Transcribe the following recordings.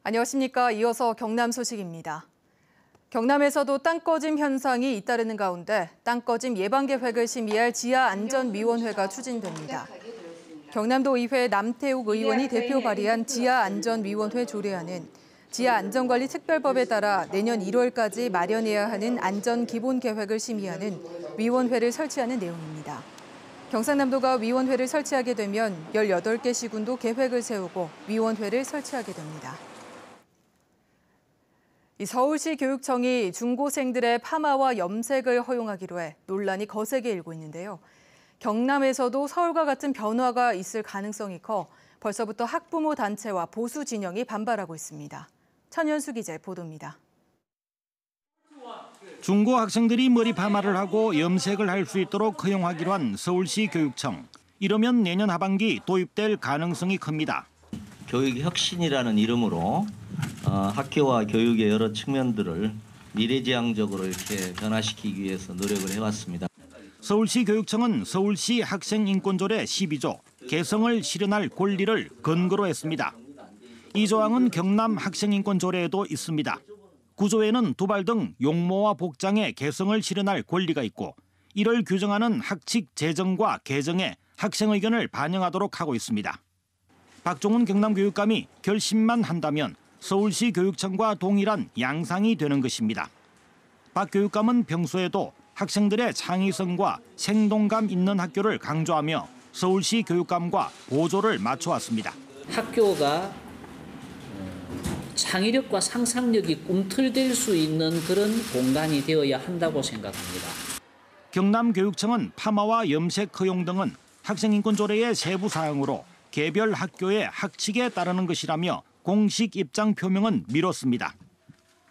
안녕하십니까. 이어서 경남 소식입니다. 경남에서도 땅꺼짐 현상이 잇따르는 가운데 땅꺼짐 예방 계획을 심의할 지하안전위원회가 추진됩니다. 경남도 의회 남태욱 의원이 대표 발의한 지하안전위원회 조례안은 지하안전관리 특별법에 따라 내년 1월까지 마련해야 하는 안전기본계획을 심의하는 위원회를 설치하는 내용입니다. 경상남도가 위원회를 설치하게 되면 18개 시군도 계획을 세우고 위원회를 설치하게 됩니다. 서울시 교육청이 중고생들의 파마와 염색을 허용하기로 해 논란이 거세게 일고 있는데요. 경남에서도 서울과 같은 변화가 있을 가능성이 커 벌써부터 학부모 단체와 보수 진영이 반발하고 있습니다. 천연수 기자 보도입니다. 중고 학생들이 머리 파마를 하고 염색을 할 수 있도록 허용하기로 한 서울시 교육청. 이러면 내년 하반기 도입될 가능성이 큽니다. 교육 혁신이라는 이름으로 학교와 교육의 여러 측면들을 미래지향적으로 이렇게 변화시키기 위해서 노력을 해왔습니다. 서울시 교육청은 서울시 학생인권조례 12조 개성을 실현할 권리를 근거로 했습니다. 이 조항은 경남 학생인권조례에도 있습니다. 구조에는 도발 등 용모와 복장의 개성을 실현할 권리가 있고 이를 규정하는 학칙 제정과 개정에 학생 의견을 반영하도록 하고 있습니다. 박종훈 경남교육감이 결심만 한다면 서울시 교육청과 동일한 양상이 되는 것입니다. 박 교육감은 평소에도 학생들의 창의성과 생동감 있는 학교를 강조하며 서울시 교육감과 보조를 맞춰왔습니다. 학교가 창의력과 상상력이 꿈틀댈 수 있는 그런 공간이 되어야 한다고 생각합니다. 경남교육청은 파마와 염색 허용 등은 학생인권조례의 세부 사항으로 개별 학교의 학칙에 따르는 것이라며 공식 입장 표명은 미뤘습니다.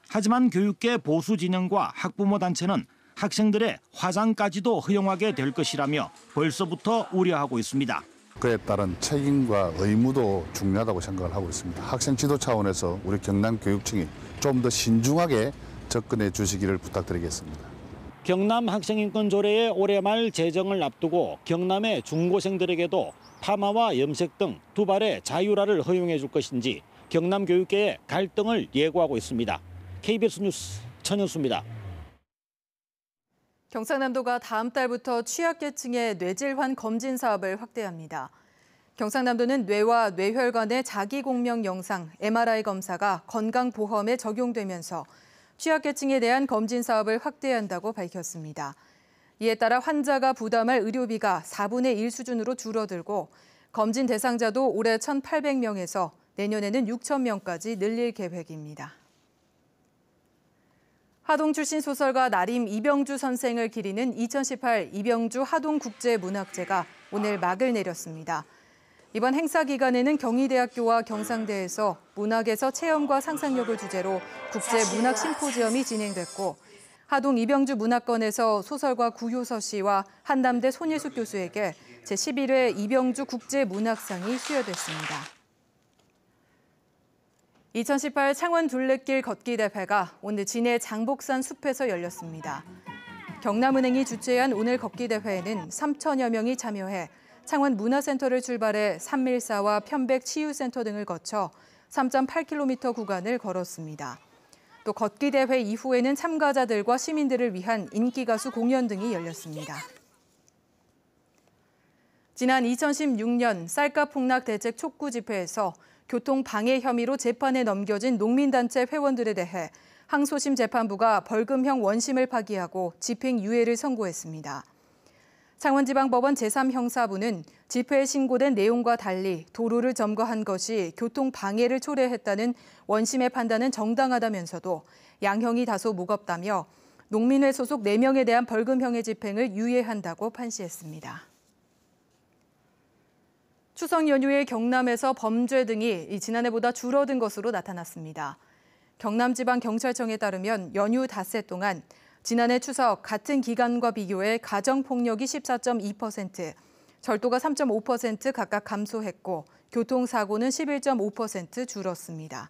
하지만 교육계 보수 진영과 학부모 단체는 학생들의 화장까지도 허용하게 될 것이라며 벌써부터 우려하고 있습니다. 그에 따른 책임과 의무도 중요하다고 생각을 하고 있습니다. 학생 지도 차원에서 우리 경남교육청이 좀 더 신중하게 접근해 주시기를 부탁드리겠습니다. 경남 학생인권조례의 올해 말 제정을 앞두고 경남의 중고생들에게도 파마와 염색 등 두발의 자율화를 허용해 줄 것인지 경남교육계의 갈등을 예고하고 있습니다. KBS 뉴스 천연수입니다. 경상남도가 다음 달부터 취약계층의 뇌질환 검진 사업을 확대합니다. 경상남도는 뇌와 뇌혈관의 자기공명 영상 MRI 검사가 건강보험에 적용되면서 취약계층에 대한 검진 사업을 확대한다고 밝혔습니다. 이에 따라 환자가 부담할 의료비가 4분의 1 수준으로 줄어들고 검진 대상자도 올해 1,800명에서 내년에는 6,000명까지 늘릴 계획입니다. 하동 출신 소설가 나림 이병주 선생을 기리는 2018 이병주 하동국제문학제가 오늘 막을 내렸습니다. 이번 행사 기간에는 경희대학교와 경상대에서 문학에서 체험과 상상력을 주제로 국제문학 심포지엄이 진행됐고 하동 이병주 문학관에서 소설가 구효서 씨와 한남대 손예숙 교수에게 제11회 이병주 국제문학상이 수여됐습니다. 2018 창원 둘레길 걷기 대회가 오늘 진해 장복산 숲에서 열렸습니다. 경남은행이 주최한 오늘 걷기 대회에는 3천여 명이 참여해 창원 문화센터를 출발해 산밀사와 편백치유센터 등을 거쳐 3.8km 구간을 걸었습니다. 또 걷기 대회 이후에는 참가자들과 시민들을 위한 인기가수 공연 등이 열렸습니다. 지난 2016년 쌀가 폭락 대책 촉구 집회에서 교통방해 혐의로 재판에 넘겨진 농민단체 회원들에 대해 항소심 재판부가 벌금형 원심을 파기하고 집행유예를 선고했습니다. 창원지방법원 제3형사부는 집회에 신고된 내용과 달리 도로를 점거한 것이 교통방해를 초래했다는 원심의 판단은 정당하다면서도 양형이 다소 무겁다며 농민회 소속 4명에 대한 벌금형의 집행을 유예한다고 판시했습니다. 추석 연휴에 경남에서 범죄 등이 지난해보다 줄어든 것으로 나타났습니다. 경남지방경찰청에 따르면 연휴 닷새 동안 지난해 추석 같은 기간과 비교해 가정폭력이 14.2%, 절도가 3.5% 각각 감소했고 교통사고는 11.5% 줄었습니다.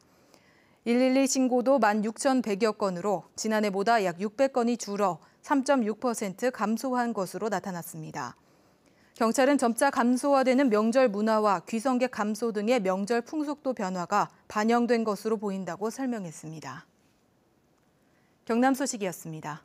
112 신고도 16,100여 건으로 지난해보다 약 600건이 줄어 3.6% 감소한 것으로 나타났습니다. 경찰은 점차 감소화되는 명절 문화와 귀성객 감소 등의 명절 풍속도 변화가 반영된 것으로 보인다고 설명했습니다. 경남 소식이었습니다.